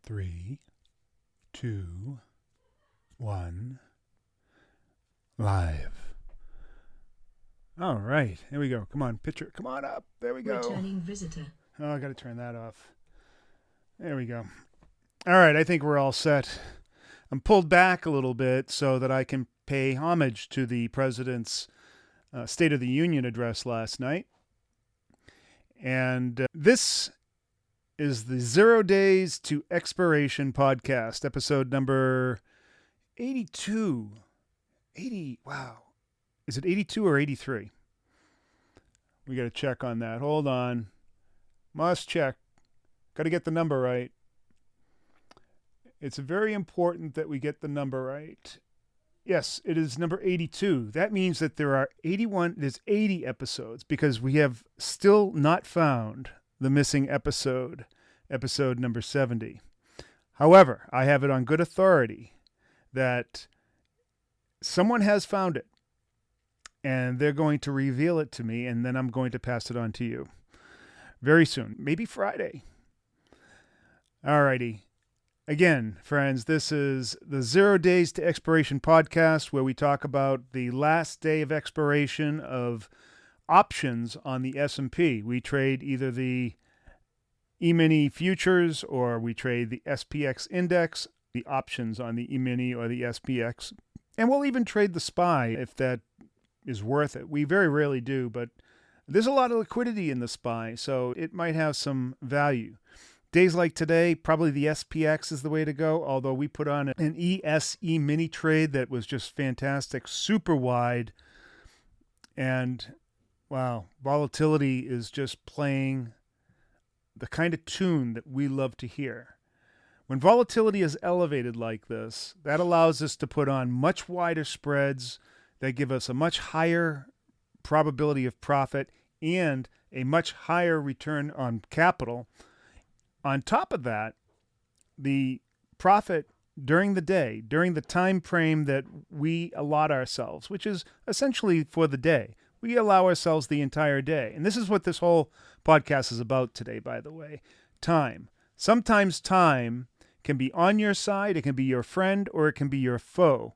3, 2, 1, live. All right, here we go. Come on, picture. Come on up. There we go. Returning visitor. Oh, I got to turn that off. There we go. All right, I think we're all set. I'm pulled back a little bit so that I can pay homage to the President's State of the Union address last night. And this is the 0 Days to Expiration podcast, episode number 82. 80, wow. Is it 82 or 83? We got to check on that. Hold on. Must check. Got to get the number right. It's very important that we get the number right. Yes, it is number 82. That means that there's 80 episodes, because we have still not found the missing episode number 70. However, I have it on good authority that someone has found it, and they're going to reveal it to me, and then I'm going to pass it on to you very soon, maybe Friday. Alrighty. Again, friends, this is the 0 Days to Expiration podcast, where we talk about the last day of expiration of options on the S&P. We trade either the E-mini futures or we trade the SPX index, the options on the E-mini or the SPX. And we'll even trade the SPY if that is worth it. We very rarely do, but there's a lot of liquidity in the SPY, so it might have some value. Days like today, probably the SPX is the way to go, although we put on an ESE mini trade that was just fantastic, super wide. And wow, volatility is just playing the kind of tune that we love to hear. When volatility is elevated like this, that allows us to put on much wider spreads that give us a much higher probability of profit and a much higher return on capital. On top of that, the profit during the day, during the time frame that we allot ourselves, which is essentially for the day, we allow ourselves the entire day. And this is what this whole podcast is about today, by the way. Time. Sometimes time can be on your side, it can be your friend, or it can be your foe.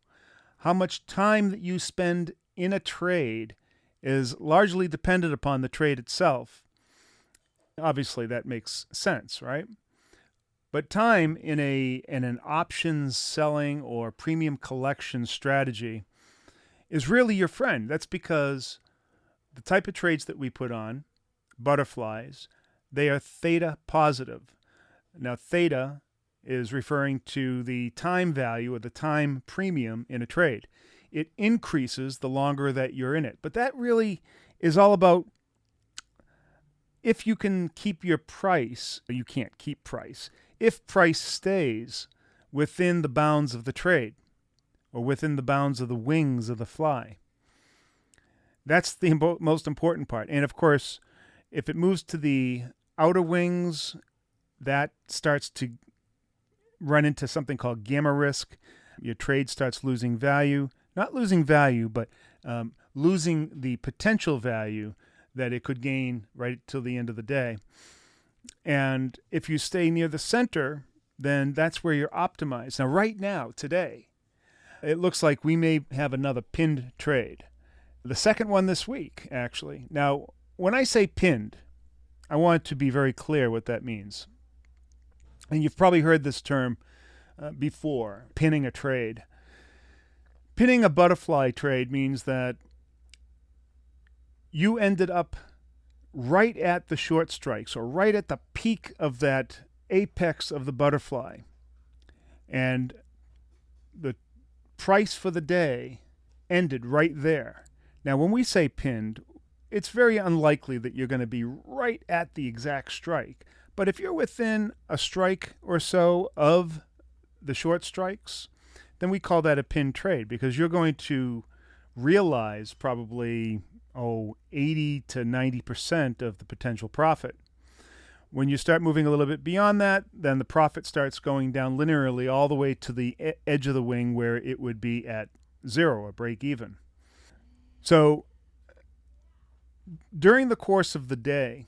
How much time that you spend in a trade is largely dependent upon the trade itself. Obviously, that makes sense, right? But time in an options selling or premium collection strategy is really your friend. That's because the type of trades that we put on, butterflies, they are theta positive. Now, theta is referring to the time value or the time premium in a trade. It increases the longer that you're in it. But that really is all about if you can keep your price. You can't keep price. If price stays within the bounds of the trade or within the bounds of the wings of the fly. That's the most important part. And of course, if it moves to the outer wings, that starts to run into something called gamma risk. Your trade starts losing value. Not losing value, but losing the potential value that it could gain right till the end of the day. And if you stay near the center, then that's where you're optimized. Now, right now, today, it looks like we may have another pinned trade. The second one this week, actually. Now, when I say pinned, I want to be very clear what that means. And you've probably heard this term before, pinning a trade. Pinning a butterfly trade means that you ended up right at the short strikes or right at the peak of that apex of the butterfly. And the price for the day ended right there. Now, when we say pinned, it's very unlikely that you're going to be right at the exact strike. But if you're within a strike or so of the short strikes, then we call that a pinned trade, because you're going to realize probably 80 to 90% of the potential profit. When you start moving a little bit beyond that, then the profit starts going down linearly all the way to the edge of the wing where it would be at zero or break even. So during the course of the day,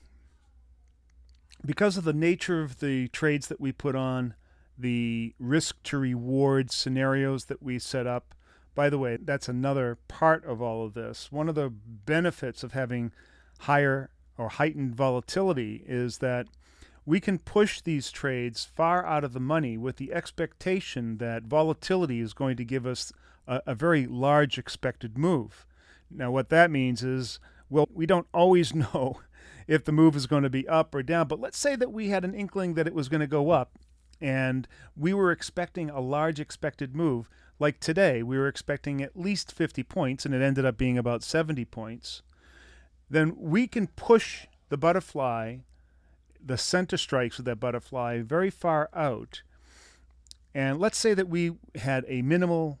because of the nature of the trades that we put on, the risk to reward scenarios that we set up. By the way, that's another part of all of this. One of the benefits of having higher or heightened volatility is that we can push these trades far out of the money with the expectation that volatility is going to give us a very large expected move. Now, what that means is, well, we don't always know if the move is going to be up or down, but let's say that we had an inkling that it was going to go up and we were expecting a large expected move. Like today, we were expecting at least 50 points and it ended up being about 70 points. Then we can push the butterfly, the center strikes of that butterfly, very far out. And let's say that we had a minimal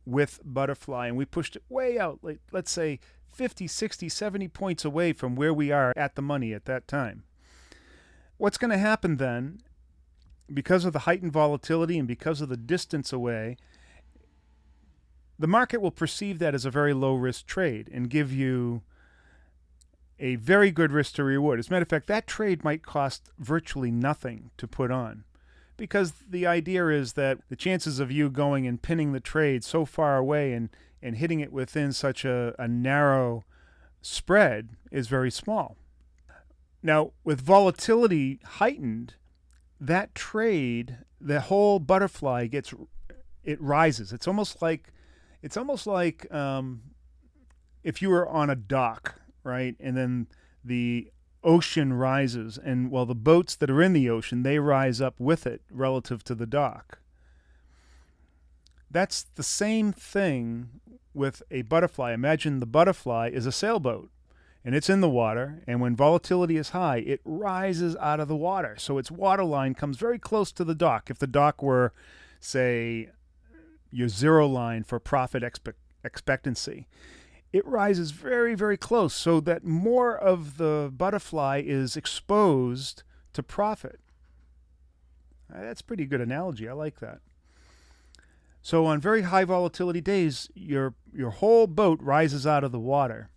width butterfly and we pushed it way out, like let's say 50, 60, 70 points away from where we are at the money at that time. What's going to happen then, because of the heightened volatility and because of the distance away, the market will perceive that as a very low risk trade and give you a very good risk to reward. As a matter of fact, that trade might cost virtually nothing to put on, because the idea is that the chances of you going and pinning the trade so far away and hitting it within such a narrow spread is very small. Now, with volatility heightened, that trade, the whole butterfly it rises. It's almost like if you were on a dock, right? And then the ocean rises, and well, the boats that are in the ocean, they rise up with it relative to the dock. That's the same thing with a butterfly. Imagine the butterfly is a sailboat, and it's in the water, and when volatility is high, it rises out of the water. So its waterline comes very close to the dock. If the dock were, say, your zero line for profit expectancy, it rises very, very close so that more of the butterfly is exposed to profit. That's a pretty good analogy. I like that. So on very high volatility days, your whole boat rises out of the water.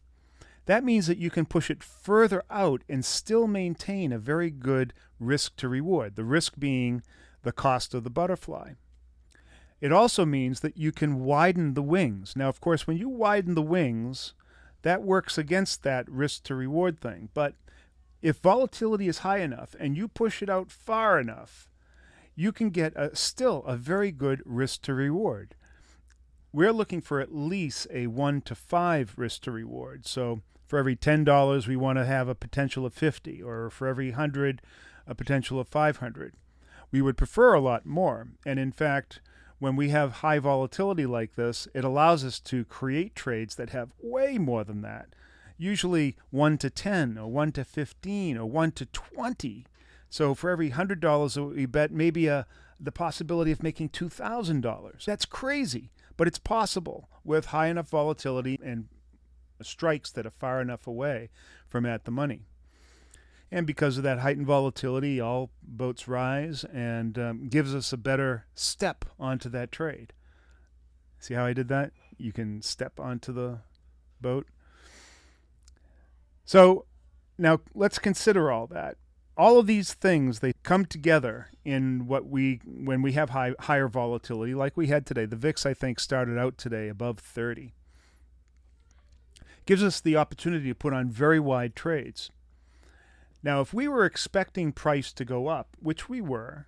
That means that you can push it further out and still maintain a very good risk to reward, the risk being the cost of the butterfly. It also means that you can widen the wings. Now, of course, when you widen the wings, that works against that risk to reward thing. But if volatility is high enough and you push it out far enough, you can get still a very good risk to reward. We're looking for at least a 1 to 5 risk to reward. So for every $10, we want to have a potential of 50, or for every 100, a potential of 500. We would prefer a lot more. And in fact, when we have high volatility like this, it allows us to create trades that have way more than that. Usually 1 to 10, or 1 to 15, or 1 to 20. So for every $100 that we bet, maybe the possibility of making $2,000. That's crazy, but it's possible with high enough volatility and strikes that are far enough away from at the money. And because of that heightened volatility, all boats rise and gives us a better step onto that trade. See how I did that? You can step onto the boat. So now let's consider all that. All of these things, they come together in when we have higher volatility like we had today. The VIX, I think, started out today above 30. Gives us the opportunity to put on very wide trades. Now, if we were expecting price to go up, which we were,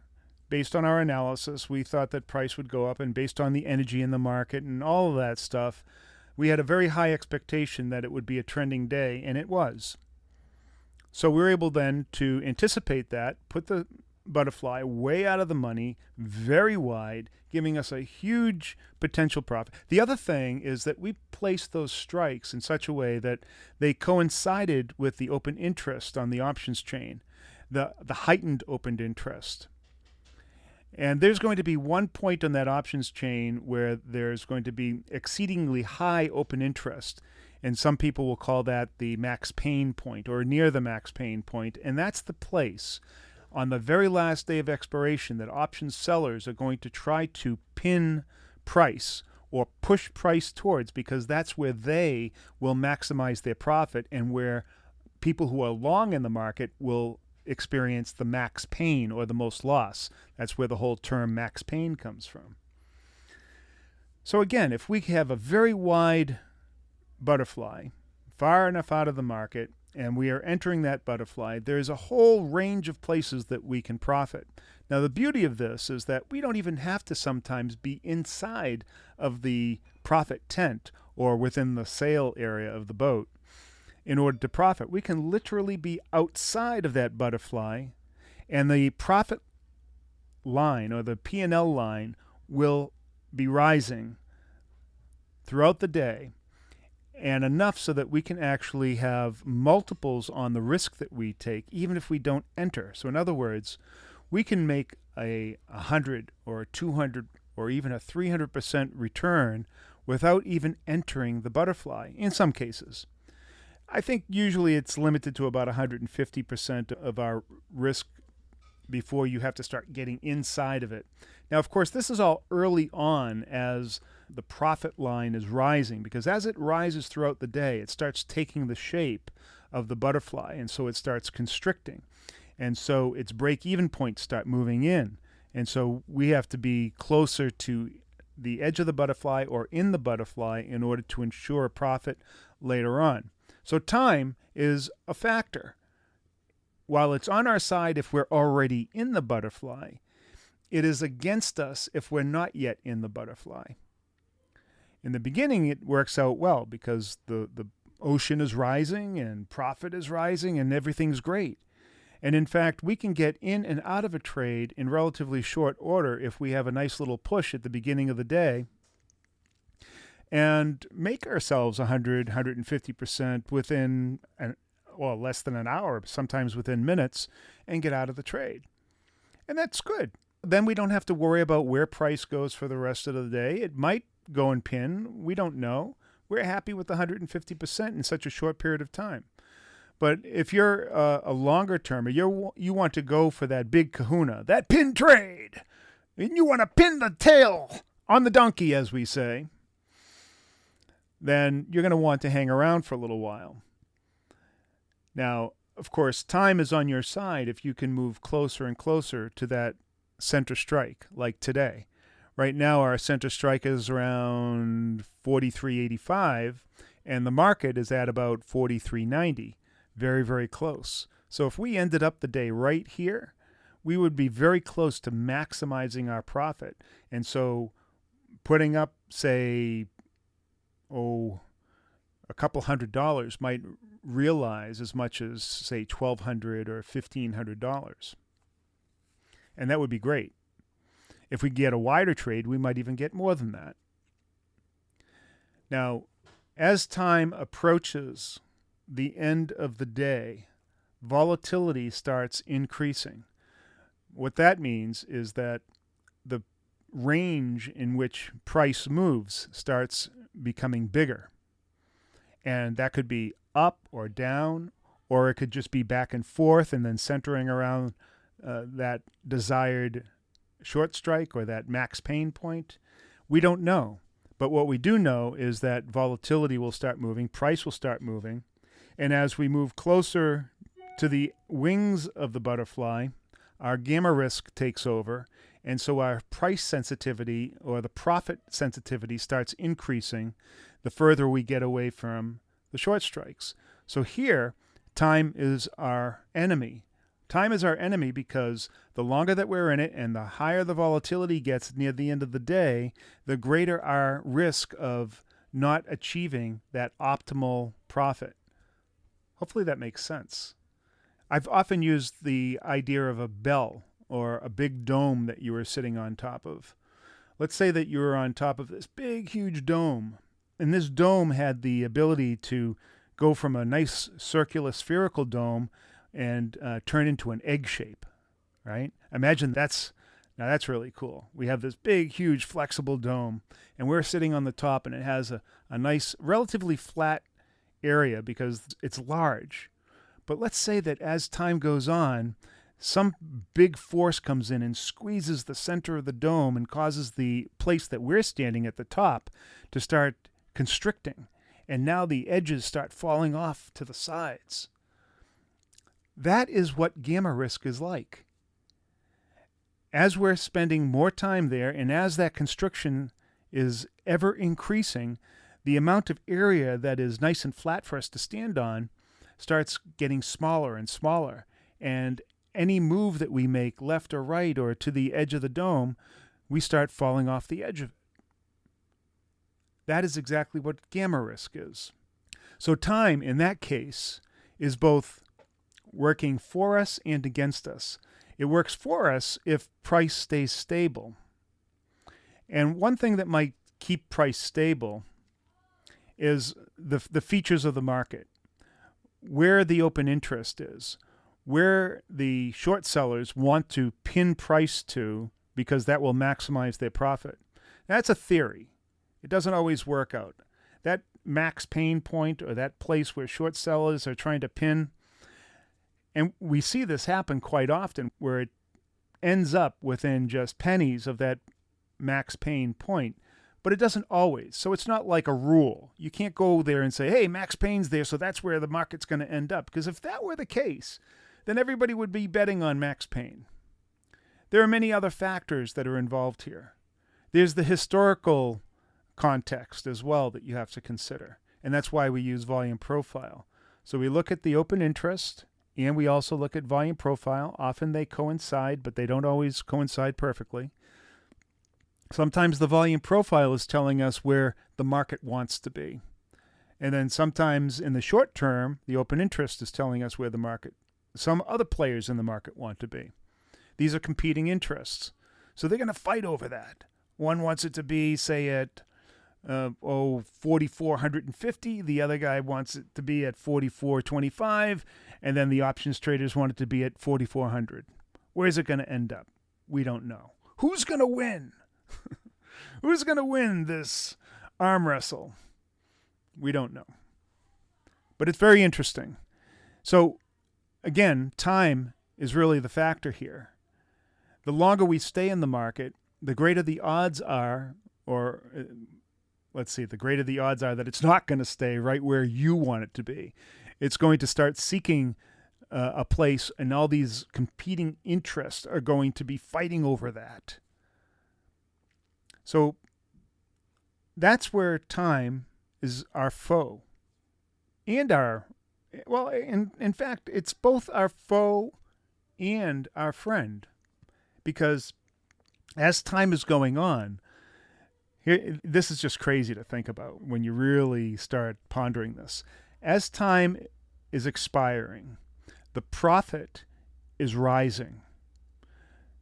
based on our analysis, we thought that price would go up, and based on the energy in the market and all of that stuff, we had a very high expectation that it would be a trending day, and it was. So we were able then to anticipate that, put the butterfly way out of the money, very wide, giving us a huge potential profit. The other thing is that we placed those strikes in such a way that they coincided with the open interest on the options chain, the heightened open interest. And there's going to be one point on that options chain where there's going to be exceedingly high open interest. And some people will call that the max pain point, or near the max pain point. And that's the place on the very last day of expiration that options sellers are going to try to pin price or push price towards, because that's where they will maximize their profit and where people who are long in the market will experience the max pain or the most loss. That's where the whole term max pain comes from. So again, if we have a very wide butterfly, far enough out of the market, and we are entering that butterfly, there's a whole range of places that we can profit. Now, the beauty of this is that we don't even have to sometimes be inside of the profit tent or within the sail area of the boat in order to profit. We can literally be outside of that butterfly, and the profit line or the P&L line will be rising throughout the day, and enough so that we can actually have multiples on the risk that we take, even if we don't enter. So in other words, we can make a 100 or a 200 or even a 300% return without even entering the butterfly in some cases. I think usually it's limited to about 150% of our risk before you have to start getting inside of it. Now, of course, this is all early on as the profit line is rising, because as it rises throughout the day, it starts taking the shape of the butterfly, and so it starts constricting. And so its break-even points start moving in. And so we have to be closer to the edge of the butterfly or in the butterfly in order to ensure profit later on. So time is a factor. While it's on our side if we're already in the butterfly, it is against us if we're not yet in the butterfly. In the beginning, it works out well because the ocean is rising and profit is rising and everything's great. And in fact, we can get in and out of a trade in relatively short order if we have a nice little push at the beginning of the day and make ourselves 100, 150% within less than an hour, sometimes within minutes, and get out of the trade. And that's good. Then we don't have to worry about where price goes for the rest of the day. It might go and pin. We don't know. We're happy with 150% in such a short period of time. But if you're a longer termer, you want to go for that big kahuna, that pin trade, and you want to pin the tail on the donkey, as we say, then you're going to want to hang around for a little while. Now, of course, time is on your side if you can move closer and closer to that center strike, like today. Right now, our center strike is around 43.85, and the market is at about 43.90. Very, very close. So if we ended up the day right here, we would be very close to maximizing our profit. And so putting up, say, a couple $100 might realize as much as, say, $1,200 or $1,500. And that would be great. If we get a wider trade, we might even get more than that. Now, as time approaches the end of the day, volatility starts increasing. What that means is that the range in which price moves starts becoming bigger. And that could be up or down, or it could just be back and forth and then centering around that desired short strike or that max pain point. We don't know. But what we do know is that volatility will start moving, price will start moving, and as we move closer to the wings of the butterfly, our gamma risk takes over, and so our price sensitivity or the profit sensitivity starts increasing the further we get away from the short strikes. So here, time is our enemy. Time is our enemy because the longer that we're in it and the higher the volatility gets near the end of the day, the greater our risk of not achieving that optimal profit. Hopefully that makes sense. I've often used the idea of a bell or a big dome that you were sitting on top of. Let's say that you were on top of this big, huge dome, and this dome had the ability to go from a nice circular spherical dome and turn into an egg shape, right? Imagine that's really cool. We have this big, huge, flexible dome, and we're sitting on the top, and it has a nice, relatively flat area because it's large. But let's say that as time goes on, some big force comes in and squeezes the center of the dome and causes the place that we're standing at the top to start constricting. And now the edges start falling off to the sides. That is what gamma risk is like. As we're spending more time there, and as that constriction is ever increasing, the amount of area that is nice and flat for us to stand on starts getting smaller and smaller. And any move that we make left or right or to the edge of the dome, we start falling off the edge of it. That is exactly what gamma risk is. So time, in that case, is both working for us and against us. It works for us if price stays stable. And one thing that might keep price stable is the features of the market, where the open interest is, where the short sellers want to pin price to because that will maximize their profit. That's a theory. It doesn't always work out. That max pain point, or that place where short sellers are trying to pin, and we see this happen quite often, where it ends up within just pennies of that max pain point, but it doesn't always. So it's not like a rule. You can't go there and say, hey, max pain's there, so that's where the market's going to end up. Because if that were the case, then everybody would be betting on max pain. There are many other factors that are involved here. There's the historical context as well that you have to consider, and that's why we use volume profile. So we look at the open interest, and we also look at volume profile. Often they coincide, but they don't always coincide perfectly. Sometimes the volume profile is telling us where the market wants to be. And then sometimes in the short term, the open interest is telling us where the market, some other players in the market want to be. These are competing interests. So they're going to fight over that. One wants it to be, say, at 4,450. The other guy wants it to be at 4,425. And then the options traders want it to be at 4,400. Where's it going to end up? We don't know. Who's going to win? Who's going to win this arm wrestle? We don't know. But it's very interesting. So, again, time is really the factor here. The longer we stay in the market, the greater the odds are, the greater the odds are that it's not going to stay right where you want it to be. It's going to start seeking a place, and all these competing interests are going to be fighting over that. So that's where time is our foe and in fact, it's both our foe and our friend, because as time is going on, this is just crazy to think about when you really start pondering this. As time is expiring, the profit is rising.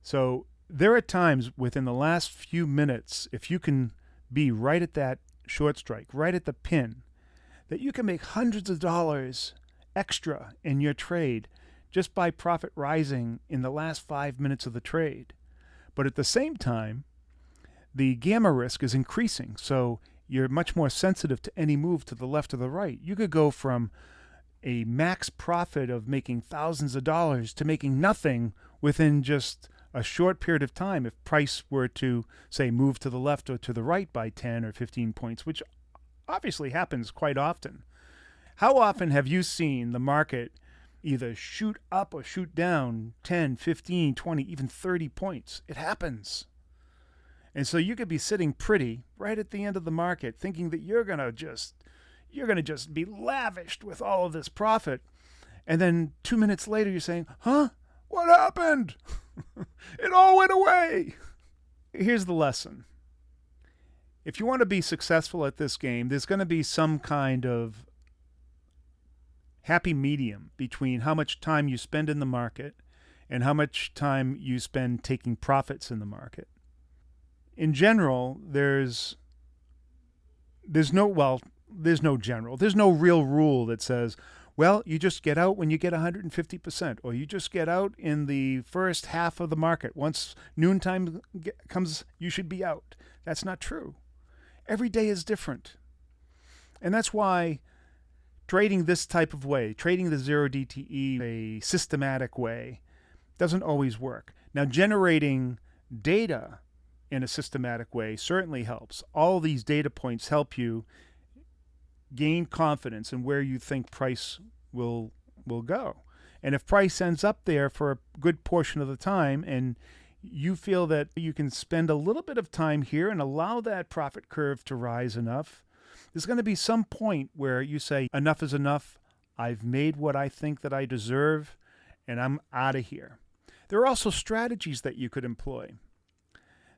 So there are times within the last few minutes, if you can be right at that short strike, right at the pin, that you can make hundreds of dollars extra in your trade just by profit rising in the last 5 minutes of the trade. But at the same time, the gamma risk is increasing, so you're much more sensitive to any move to the left or the right. You could go from a max profit of making thousands of dollars to making nothing within just a short period of time if price were to, say, move to the left or to the right by 10 or 15 points, which obviously happens quite often. How often have you seen the market either shoot up or shoot down 10, 15, 20, even 30 points? It happens. And so you could be sitting pretty right at the end of the market thinking that you're going to just be lavished with all of this profit. And then 2 minutes later you're saying, huh? What happened? It all went away. Here's the lesson. If you want to be successful at this game, there's going to be some kind of happy medium between how much time you spend in the market and how much time you spend taking profits in the market. In general, there's no real rule that says, well, you just get out when you get 150%, or you just get out in the first half of the market. Once noontime comes, you should be out. That's not true. Every day is different. And that's why trading this type of way, trading the 0 DTE a systematic way, doesn't always work. Now, generating data in a systematic way certainly helps. All these data points help you gain confidence in where you think price will go. And if price ends up there for a good portion of the time and you feel that you can spend a little bit of time here and allow that profit curve to rise enough, there's going to be some point where you say, enough is enough. I've made what I think that I deserve, and I'm out of here. There are also strategies that you could employ.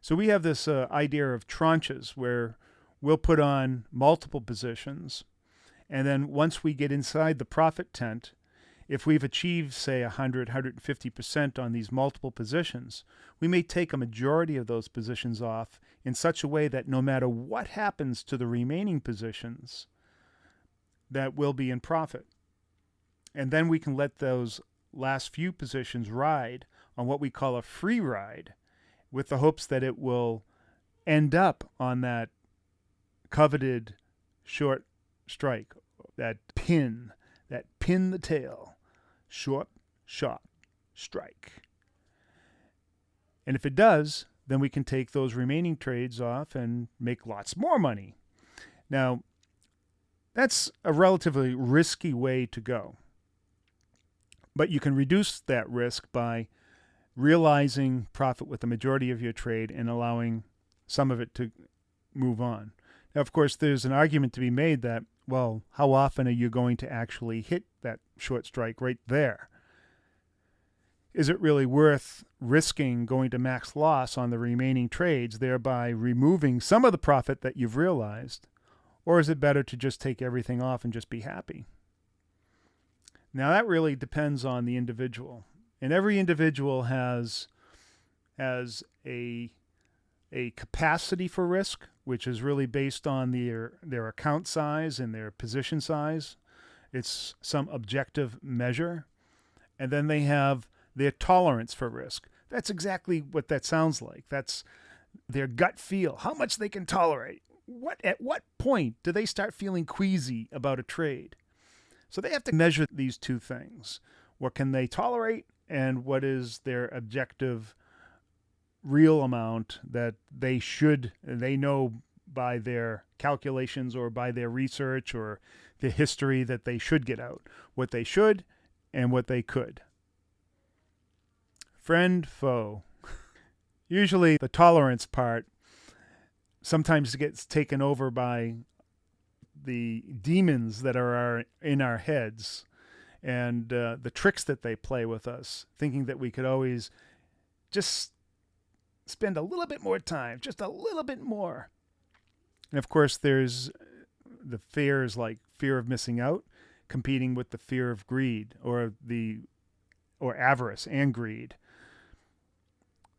So we have this idea of tranches where we'll put on multiple positions, and then once we get inside the profit tent, if we've achieved, say, 100, 150% on these multiple positions, we may take a majority of those positions off in such a way that no matter what happens to the remaining positions, that will be in profit. And then we can let those last few positions ride on what we call a free ride, with the hopes that it will end up on that coveted short strike, that pin the tail. Short, sharp strike. And if it does, then we can take those remaining trades off and make lots more money. Now, that's a relatively risky way to go. But you can reduce that risk by realizing profit with the majority of your trade and allowing some of it to move on. Now, of course, there's an argument to be made that, well, how often are you going to actually hit that short strike right there? Is it really worth risking going to max loss on the remaining trades, thereby removing some of the profit that you've realized? Or is it better to just take everything off and just be happy? Now, that really depends on the individual. And every individual has a capacity for risk, which is really based on their account size and their position size. It's some objective measure. And then they have their tolerance for risk. That's exactly what that sounds like. That's their gut feel, how much they can tolerate. At what point do they start feeling queasy about a trade? So they have to measure these two things. What can they tolerate, and what is their objective real amount that they know by their calculations or by their research or the history that they should get out. What they should and what they could. Friend, foe. Usually the tolerance part sometimes gets taken over by the demons that are in our heads and the tricks that they play with us, thinking that we could always just spend a little bit more time, just a little bit more. And of course, there's the fears like fear of missing out, competing with the fear of greed or avarice and greed.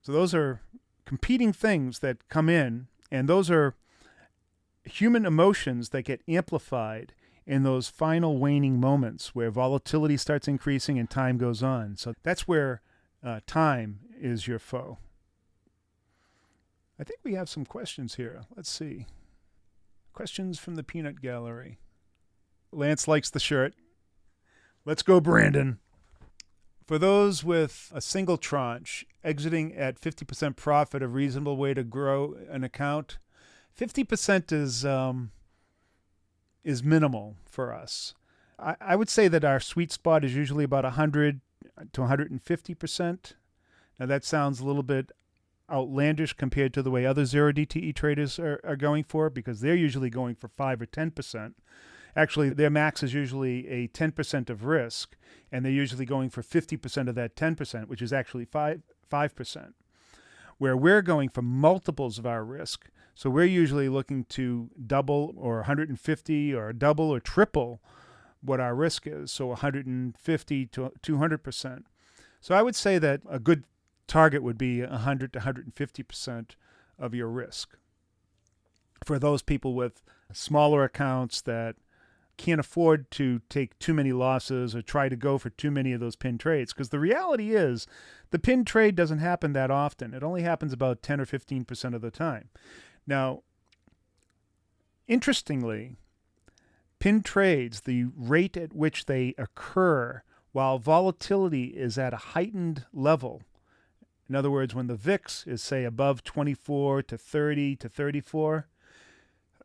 So those are competing things that come in, and those are human emotions that get amplified in those final waning moments where volatility starts increasing and time goes on. So that's where time is your foe. I think we have some questions here. Let's see. Questions from the peanut gallery. Lance likes the shirt. Let's go, Brandon. For those with a single tranche, exiting at 50% profit, a reasonable way to grow an account. 50% is minimal for us. I would say that our sweet spot is usually about 100 to 150%. Now that sounds a little bit outlandish compared to the way other zero DTE traders are going for it, because they're usually going for 5 or 10%. Actually, their max is usually a 10% of risk, and they're usually going for 50% of that 10%, which is actually 5%, where we're going for multiples of our risk. So we're usually looking to double or 150 or double or triple what our risk is, so 150 to 200%. So I would say that a good target would be 100 to 150% of your risk. For those people with smaller accounts that can't afford to take too many losses or try to go for too many of those pin trades, because the reality is the pin trade doesn't happen that often. It only happens about 10 or 15% of the time. Now, interestingly, pin trades, the rate at which they occur while volatility is at a heightened level, in other words, when the VIX is, say, above 24 to 30 to 34,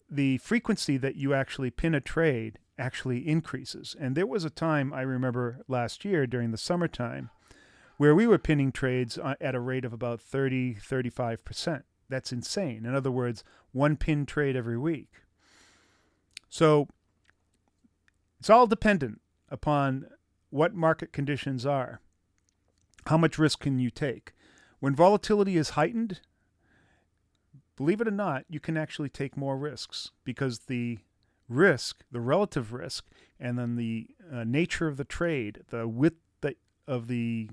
the frequency that you actually pin a trade actually increases. And there was a time I remember last year during the summertime where we were pinning trades at a rate of about 35%. That's insane. In other words, one pin trade every week. So it's all dependent upon what market conditions are. How much risk can you take? When volatility is heightened, believe it or not, you can actually take more risks because the risk, the relative risk, and then the nature of the trade, the width of the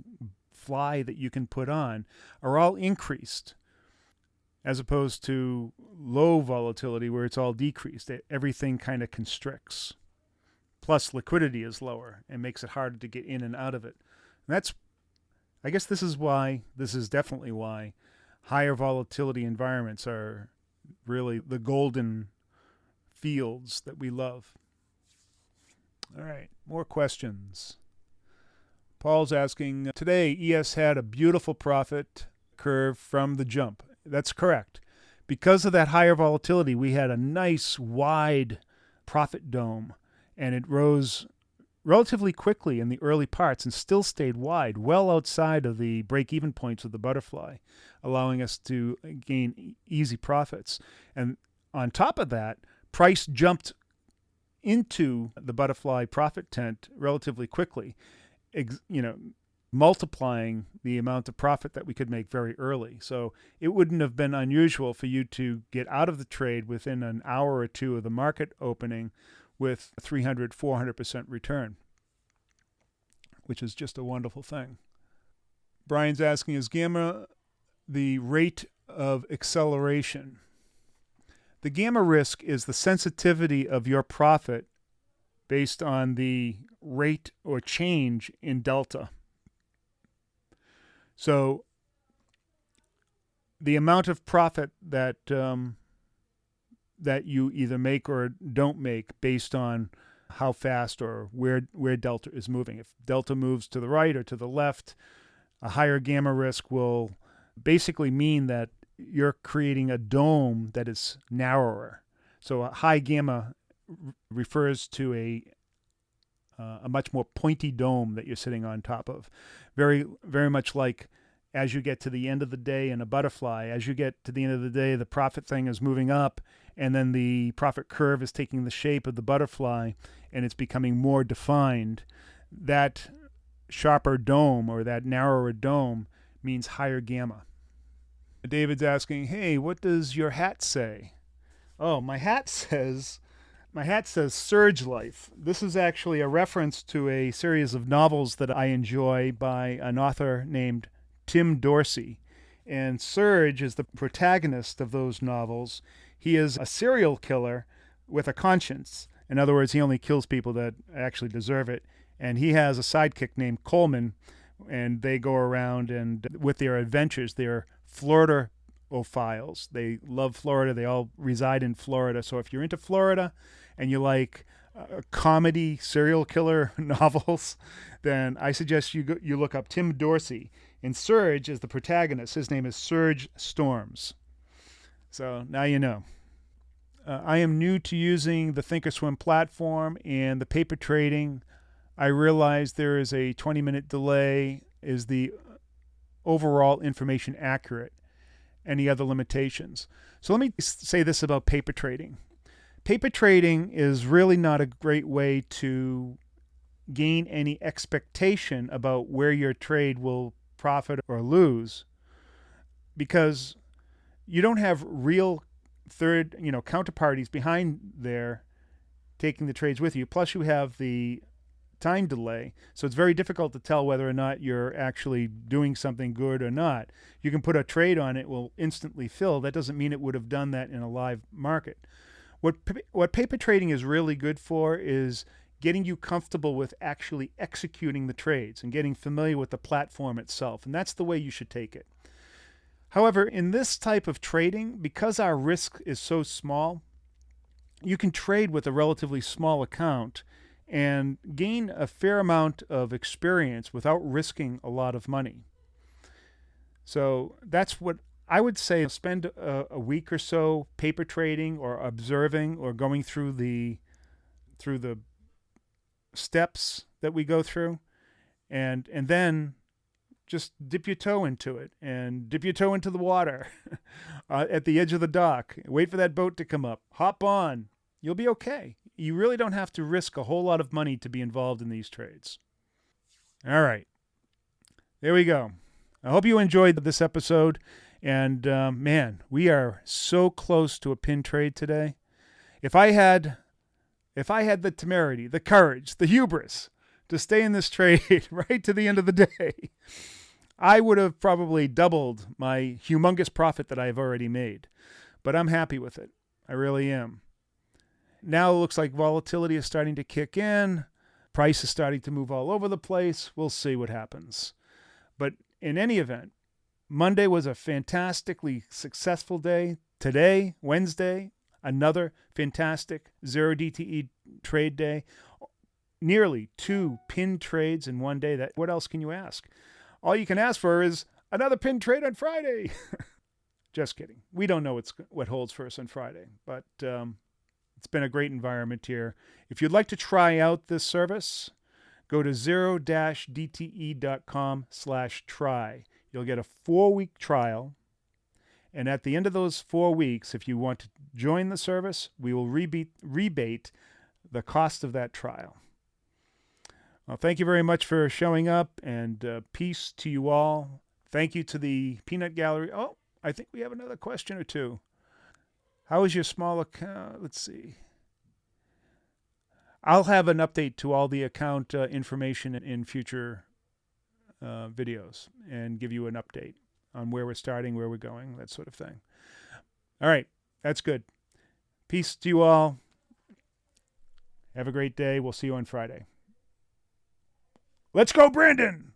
fly that you can put on are all increased as opposed to low volatility where it's all decreased. Everything kind of constricts. Plus, liquidity is lower and makes it harder to get in and out of it. And I guess this is definitely why higher volatility environments are really the golden fields that we love. All right, more questions. Paul's asking, today ES had a beautiful profit curve from the jump. That's correct. Because of that higher volatility, we had a nice wide profit dome, and it rose relatively quickly in the early parts and still stayed wide, well outside of the break-even points of the butterfly, allowing us to gain easy profits. And on top of that, price jumped into the butterfly profit tent relatively quickly, multiplying the amount of profit that we could make very early. So it wouldn't have been unusual for you to get out of the trade within an hour or two of the market opening with 300, 400% return, which is just a wonderful thing. Brian's asking, is gamma the rate of acceleration? The gamma risk is the sensitivity of your profit based on the rate or change in delta. So the amount of profit that you either make or don't make based on how fast or where delta is moving. If delta moves to the right or to the left, a higher gamma risk will basically mean that you're creating a dome that is narrower. So a high gamma refers to a much more pointy dome that you're sitting on top of. Very, very much like as you get to the end of the day in a butterfly, as you get to the end of the day, the profit thing is moving up, and then the profit curve is taking the shape of the butterfly, and it's becoming more defined. That sharper dome or that narrower dome means higher gamma. David's asking, hey, what does your hat say? Oh, my hat says Surge Life. This is actually a reference to a series of novels that I enjoy by an author named Tim Dorsey. And Surge is the protagonist of those novels. He is a serial killer with a conscience. In other words, he only kills people that actually deserve it. And he has a sidekick named Coleman, and they go around and with their adventures, they're Florida-ophiles. They love Florida. They all reside in Florida. So if you're into Florida and you like comedy serial killer novels, then I suggest you look up Tim Dorsey. And Surge is the protagonist. His name is Surge Storms. So now you know. I am new to using the Thinkorswim platform and the paper trading. I realize there is a 20-minute delay. Is the overall information accurate? Any other limitations? So let me say this about paper trading. Paper trading is really not a great way to gain any expectation about where your trade will profit or lose, because you don't have real counterparties behind there taking the trades with you. Plus you have the time delay. So it's very difficult to tell whether or not you're actually doing something good or not. You can put a trade on, it will instantly fill. That doesn't mean it would have done that in a live market. What paper trading is really good for is getting you comfortable with actually executing the trades and getting familiar with the platform itself. And that's the way you should take it. However, in this type of trading, because our risk is so small, you can trade with a relatively small account and gain a fair amount of experience without risking a lot of money. So that's what I would say. Spend a week or so paper trading or observing or going through the steps that we go through, and then just dip your toe into it and dip your toe into the water at the edge of the dock. Wait for that boat to come up. Hop on. You'll be okay. You really don't have to risk a whole lot of money to be involved in these trades. All right. There we go. I hope you enjoyed this episode. And man, we are so close to a pin trade today. If I had the temerity, the courage, the hubris to stay in this trade right to the end of the day, I would have probably doubled my humongous profit that I've already made. But I'm happy with it. I really am. Now it looks like volatility is starting to kick in. Price is starting to move all over the place. We'll see what happens. But in any event, Monday was a fantastically successful day. Today, Wednesday, another fantastic 0DTE trade day. Nearly 2 pin trades in one day. What else can you ask? All you can ask for is another pin trade on Friday. Just kidding. We don't know what holds for us on Friday, but it's been a great environment here. If you'd like to try out this service, go to 0-dte.com/try. You'll get a 4-week trial. And at the end of those 4 weeks, if you want to join the service, we will rebate the cost of that trial. Well, thank you very much for showing up, and peace to you all. Thank you to the Peanut Gallery. Oh, I think we have another question or two. How is your small account? Let's see. I'll have an update to all the account information in future videos and give you an update on where we're starting, where we're going, that sort of thing. All right, that's good. Peace to you all. Have a great day. We'll see you on Friday. Let's go, Brandon!